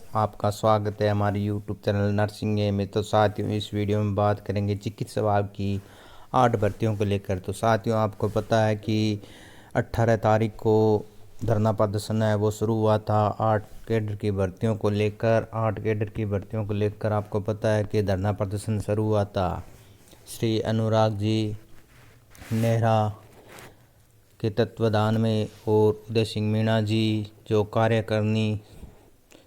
आपका स्वागत है हमारे यूट्यूब चैनल नर्सिंग में। तो साथियों, इस वीडियो में बात करेंगे चिकित्सा विभाग की 8 भर्तियों को लेकर। तो साथियों, आपको पता है कि 18 तारीख को धरना प्रदर्शन है वो शुरू हुआ था 8 कैडर की भर्तियों को लेकर। 8 कैडर की भर्तियों को लेकर आपको पता है कि धरना प्रदर्शन शुरू हुआ था। श्री अनुराग जी नेहरा के तत्वाधान में और उदय सिंह मीणा जी जो कार्यकारिणी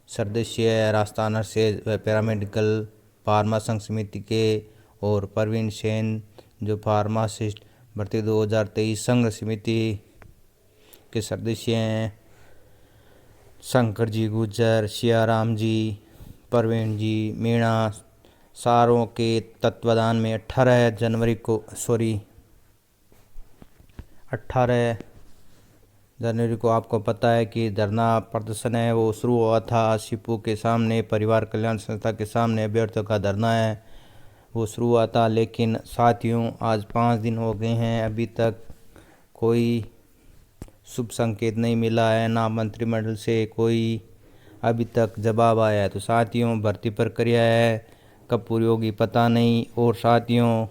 सदस्य राजस्थान नर्सेज व पैरामेडिकल फार्मा संघ समिति के, और प्रवीण सेन जो फार्मासिस्ट भर्ती 2023 संघ समिति के सदस्य हैं, शंकर जी गुजर, सियाराम जी, प्रवीण जी मीणा, सारों के तत्वाधान में 18 जनवरी को आपको पता है कि धरना प्रदर्शन है वो शुरू हुआ था। शिपू के सामने, परिवार कल्याण संस्था के सामने अभ्यर्थियों का धरना है वो शुरू हुआ था। लेकिन साथियों, आज 5 दिन हो गए हैं, अभी तक कोई शुभ संकेत नहीं मिला है, ना मंत्रिमंडल से कोई अभी तक जवाब आया है। तो साथियों, भर्ती प्रक्रिया है कब पूरी होगी पता नहीं। और साथियों,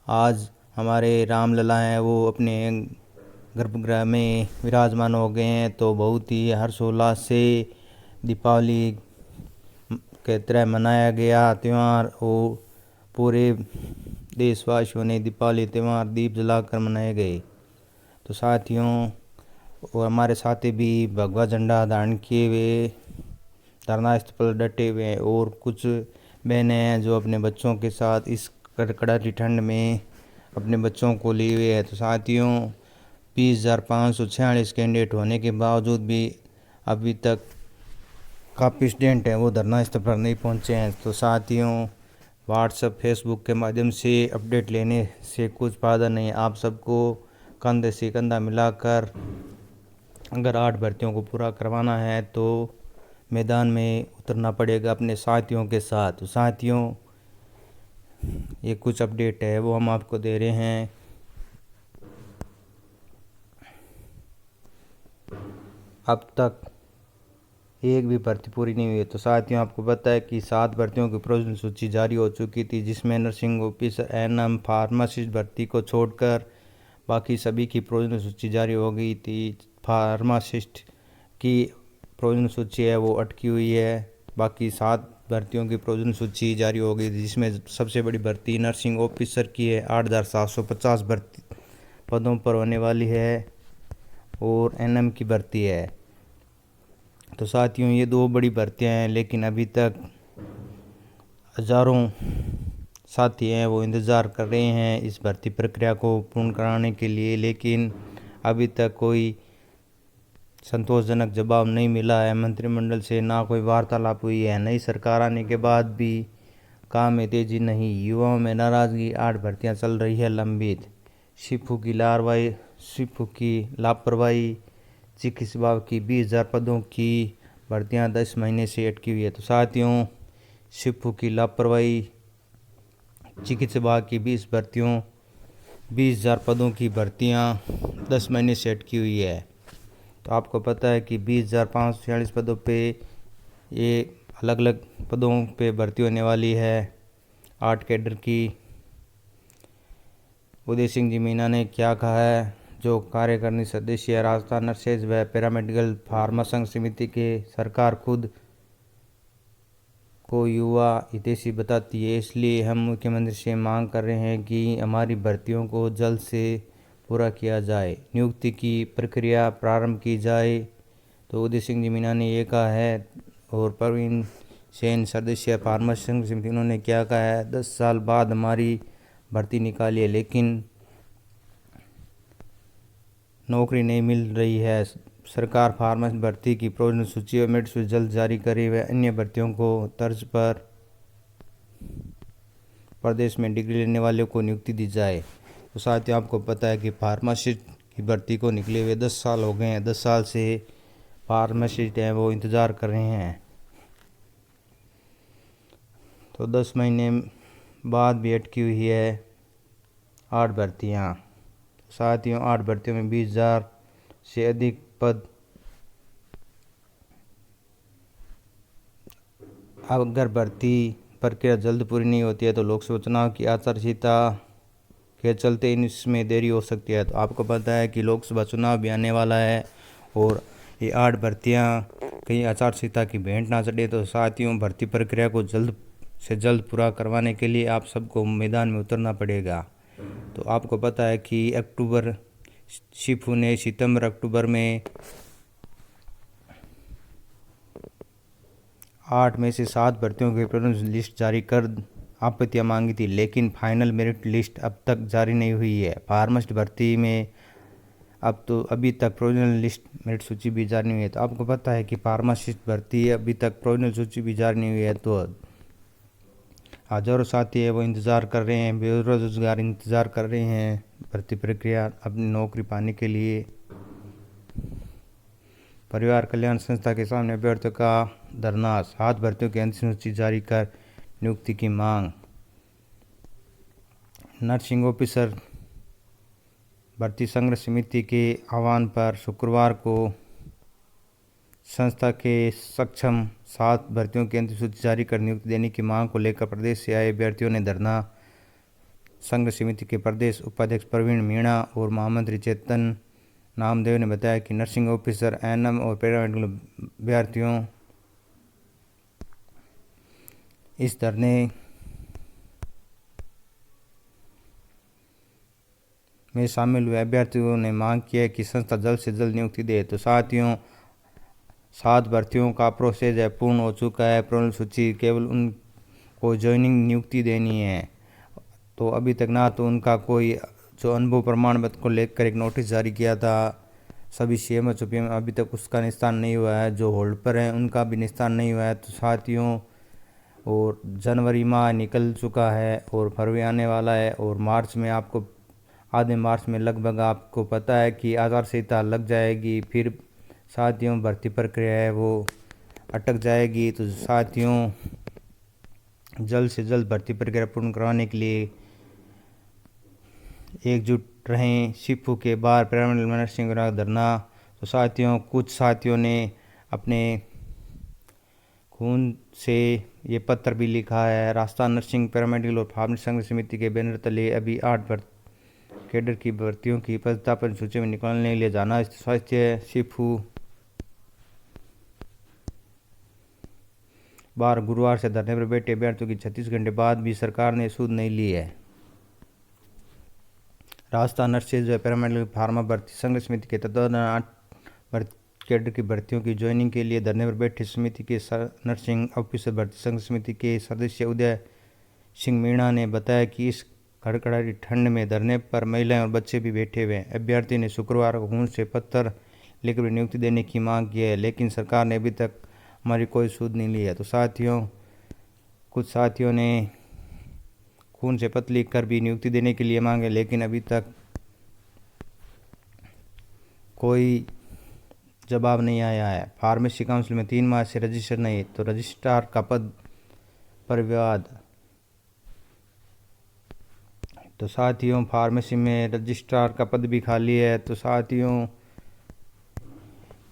आज हमारे रामलला हैं वो अपने गर्भगृह में विराजमान हो गए हैं। तो बहुत ही हर्षोल्लास से दीपावली के तरह मनाया गया त्यौहार, और पूरे देशवासियों ने दीपावली त्यौहार दीप जलाकर मनाए गए। तो साथियों, और हमारे साथी भी भगवा झंडा धारण किए हुए धरना स्थल पर डटे हुए हैं, और कुछ बहनें हैं जो अपने बच्चों के साथ इस कड़कड़ाती ठंड में अपने बच्चों को लिए हुए हैं। तो साथियों, 20,546 कैंडिडेट होने के बावजूद भी अभी तक काफ़ी स्टूडेंट हैं वो धरना स्थल पर नहीं पहुंचे हैं। तो साथियों, व्हाट्सएप फेसबुक के माध्यम से अपडेट लेने से कुछ फ़ायदा नहीं। आप सबको कंधे से कंधा मिलाकर अगर 8 भर्तियों को पूरा करवाना है तो मैदान में उतरना पड़ेगा अपने साथियों के साथ। तो साथियों, ये कुछ अपडेट है वो हम आपको दे रहे हैं। अब तक एक भी भर्ती पूरी नहीं हुई है। तो साथियों, आपको पता है कि 7 भर्तियों की प्रोविजनल सूची जारी हो चुकी थी, जिसमें नर्सिंग ऑफिसर, एएनएम, फार्मासिस्ट भर्ती को छोड़कर बाकी सभी की प्रोविजनल सूची जारी हो गई थी। फार्मासिस्ट की प्रोविजनल सूची है वो अटकी हुई है। बाकी 7 भर्तियों की प्रोविजनल सूची जारी हो गई थी, जिसमें सबसे बड़ी भर्ती नर्सिंग ऑफिसर की है, 8,750 भर्ती पदों पर होने वाली है, और एनएम की भर्ती है। तो साथियों, ये 2 बड़ी भर्तियां हैं, लेकिन अभी तक हज़ारों साथी हैं वो इंतज़ार कर रहे हैं इस भर्ती प्रक्रिया को पूर्ण कराने के लिए, लेकिन अभी तक कोई संतोषजनक जवाब नहीं मिला है मंत्रिमंडल से, ना कोई वार्तालाप हुई है। नई सरकार आने के बाद भी काम में तेजी नहीं, युवाओं में नाराज़गी, 8 भर्तियां चल रही है लंबित। शिपू की लापरवाही, चिकित्सा विभाग की 20,000 पदों की भर्तियां 10 महीने से अटकी हुई है। तो साथियों, शिपू की लापरवाही, चिकित्सा विभाग की 20,000 पदों की भर्तियां 10 महीने से अटकी हुई है। तो आपको पता है कि 20,546 पदों पे ये अलग अलग पदों पे भर्ती होने वाली है 8 कैडर की। उदय सिंह जी मीना ने क्या कहा है, जो कार्यकारिणी सदस्य राजस्थान नर्सेज व पैरामेडिकल फार्मा संघ समिति के, सरकार खुद को युवा हितैषी बताती है, इसलिए हम मुख्यमंत्री से मांग कर रहे हैं कि हमारी भर्तियों को जल्द से पूरा किया जाए, नियुक्ति की प्रक्रिया प्रारंभ की जाए। तो उदय सिंह जी मीना ने ये कहा है। और प्रवीण सेन सदस्य फार्मा संघ समिति, उन्होंने क्या कहा है, 10 साल बाद हमारी भर्ती निकाली है लेकिन नौकरी नहीं मिल रही है। सरकार फार्मासिस्ट भर्ती की प्रोविजनल सूची और मेरिट सूची जल्द जारी करे व अन्य भर्तियों को तर्ज पर प्रदेश में डिग्री लेने वालों को नियुक्ति दी जाए। तो साथियों, आपको पता है कि फार्मासिस्ट की भर्ती को निकले हुए 10 साल हो गए हैं। 10 साल से फार्मासिस्ट हैं वो इंतज़ार कर रहे हैं। तो 10 महीने बाद भी अटकी हुई है 8 भर्तियाँ। साथियों, 8 भर्तियों में 20,000 से अधिक पद अगर भर्ती प्रक्रिया जल्द पूरी नहीं होती है तो लोकसभा चुनाव की आचार संहिता के चलते इसमें देरी हो सकती है। तो आपको पता है कि लोकसभा चुनाव भी आने वाला है और ये 8 भर्तियाँ कहीं आचार संहिता की भेंट ना चढ़े। तो साथियों, भर्ती प्रक्रिया को जल्द से जल्द पूरा करवाने के लिए आप सबको मैदान में उतरना पड़ेगा। तो आपको पता है कि शिफू ने सितंबर अक्टूबर में 8 में से 7 भर्तियों की प्रोविजनल लिस्ट जारी कर आपत्तियां मांगी थी, लेकिन फाइनल मेरिट लिस्ट अब तक जारी नहीं हुई है। फार्मासिस्ट भर्ती में अभी तक प्रोविजनल लिस्ट मेरिट सूची भी जारी नहीं हुई है। तो आपको पता है कि फार्मासिस्ट भर्ती अभी तक प्रोविजनल सूची भी जारी नहीं हुई है। तो हजारों साथी है वो इंतज़ार कर रहे हैं, बेरोजगार इंतज़ार कर रहे हैं भर्ती प्रक्रिया अपनी नौकरी पाने के लिए। परिवार कल्याण संस्था के सामने अभ्यर्थियों का धरना, 7 भर्तियों की अंतिम सूची जारी कर नियुक्ति की मांग। नर्सिंग ऑफिसर भर्ती संघर्ष समिति के आह्वान पर शुक्रवार को संस्था के सक्षम 7 भर्तियों की अंतिम सूची जारी कर नियुक्ति देने की मांग को लेकर प्रदेश से आए अभ्यर्थियों ने धरना। संघर्ष समिति के प्रदेश उपाध्यक्ष प्रवीण मीणा और महामंत्री चेतन नामदेव ने बताया कि नर्सिंग ऑफिसर, एएनएम और पैरामेडिकल अभ्यर्थियों इस धरने में शामिल हुए अभ्यर्थियों ने मांग की है कि संस्था जल्द से जल्द नियुक्ति दे। तो साथियों, 7 भर्तियों का प्रोसेस है पूर्ण हो चुका है। प्रोविजनल सूची केवल उनको ज्वाइनिंग नियुक्ति देनी है। तो अभी तक ना तो उनका कोई जो अनुभव प्रमाण पत्र को लेकर एक नोटिस जारी किया था सभी सीएम और चुपीएम, अभी तक उसका निस्तारण नहीं हुआ है। जो होल्ड पर है उनका भी निस्तारण नहीं हुआ है। तो साथियों, और जनवरी माह निकल चुका है और फरवरी आने वाला है और मार्च में आपको आधे मार्च में लगभग आपको पता है कि आचार संहिता लग जाएगी। फिर साथियों, भर्ती प्रक्रिया है वो अटक जाएगी। तो साथियों, जल्द से जल्द भर्ती प्रक्रिया पूर्ण करवाने के लिए एकजुट रहें। शिफू के बाहर पैरामेडिकल नर्सिंग का धरना। तो साथियों, कुछ साथियों ने अपने खून से ये पत्र भी लिखा है। राजस्थान नर्सिंग, पैरामेडिकल और फार्मेसी संघर्ष समिति के बैनर तले अभी 8 कैडर की भर्तियों की प्रतिस्थापन सूची में निकालने के लिए जाना स्वास्थ्य शिफू बार गुरुवार से धरने पर बैठे अभ्यर्थियों की 36 घंटे बाद भी सरकार ने सूद नहीं ली है। राजस्थान नर्सेज व पैरामेडिकल फार्मा भर्ती संघर्ष समिति के तत्वाधान 8 कैडर की भर्तियों की ज्वाइनिंग के लिए धरने पर बैठे समिति के नर्सिंग ऑफिसर भर्ती संघर्ष समिति के सदस्य उदय सिंह मीणा ने बताया कि इस कड़कड़ाई ठंड में धरने पर महिलाएं और बच्चे भी बैठे हुए हैं। अभ्यर्थी ने शुक्रवार को खून से पत्र लेकर नियुक्ति देने की मांग की है, लेकिन सरकार ने अभी तक हमारी कोई सूद नहीं ली है। तो साथियों, कुछ साथियों ने खून से पत्र लिखकर भी नियुक्ति देने के लिए मांगे, लेकिन अभी तक कोई जवाब नहीं आया है। फार्मेसी काउंसिल में 3 माह से रजिस्टर नहीं, तो रजिस्ट्रार का पद पर विवाद। तो साथियों, फार्मेसी में रजिस्ट्रार का पद भी खाली है। तो साथियों,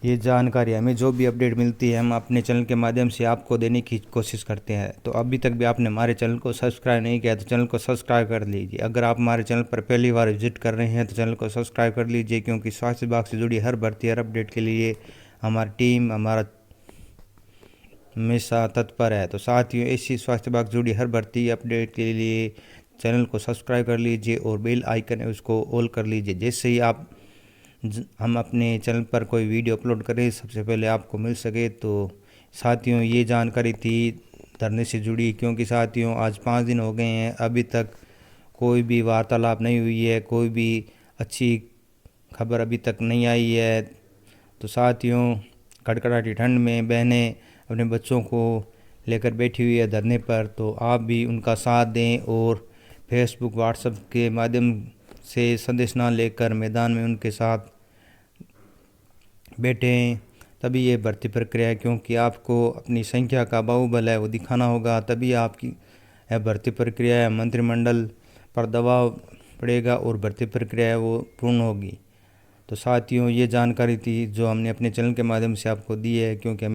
ये जानकारी हमें जो भी अपडेट मिलती है हम अपने चैनल के माध्यम से आपको देने की कोशिश करते हैं। तो अभी तक भी आपने हमारे चैनल को सब्सक्राइब नहीं किया तो चैनल को सब्सक्राइब कर लीजिए। अगर आप हमारे चैनल पर पहली बार विजिट कर रहे हैं तो चैनल को सब्सक्राइब कर लीजिए, क्योंकि स्वास्थ्य विभाग से जुड़ी हर भर्ती, हर अपडेट के लिए हमारी टीम हमेशा तत्पर है। तो साथियों, ऐसी स्वास्थ्य विभाग से जुड़ी हर भर्ती अपडेट के लिए चैनल को सब्सक्राइब कर लीजिए और बेल आइकन है उसको ऑल कर लीजिए। जैसे ही हम अपने चैनल पर कोई वीडियो अपलोड करें सबसे पहले आपको मिल सके। तो साथियों, ये जानकारी थी धरने से जुड़ी, क्योंकि साथियों आज 5 दिन हो गए हैं, अभी तक कोई भी वार्तालाप नहीं हुई है, कोई भी अच्छी खबर अभी तक नहीं आई है। तो साथियों, कड़कड़ाती ठंड में बहनें अपने बच्चों को लेकर बैठी हुई है धरने पर, तो आप भी उनका साथ दें और फेसबुक, व्हाट्सएप के माध्यम से संदेश ना लेकर मैदान में उनके साथ बैठें। तभी ये भर्ती प्रक्रिया है, क्योंकि आपको अपनी संख्या का बाहुबल है वो दिखाना होगा, तभी आपकी यह भर्ती प्रक्रिया है, मंत्रिमंडल पर दबाव पड़ेगा और भर्ती प्रक्रिया है वो पूर्ण होगी। तो साथियों, ये जानकारी थी जो हमने अपने चैनल के माध्यम से आपको दी है, क्योंकि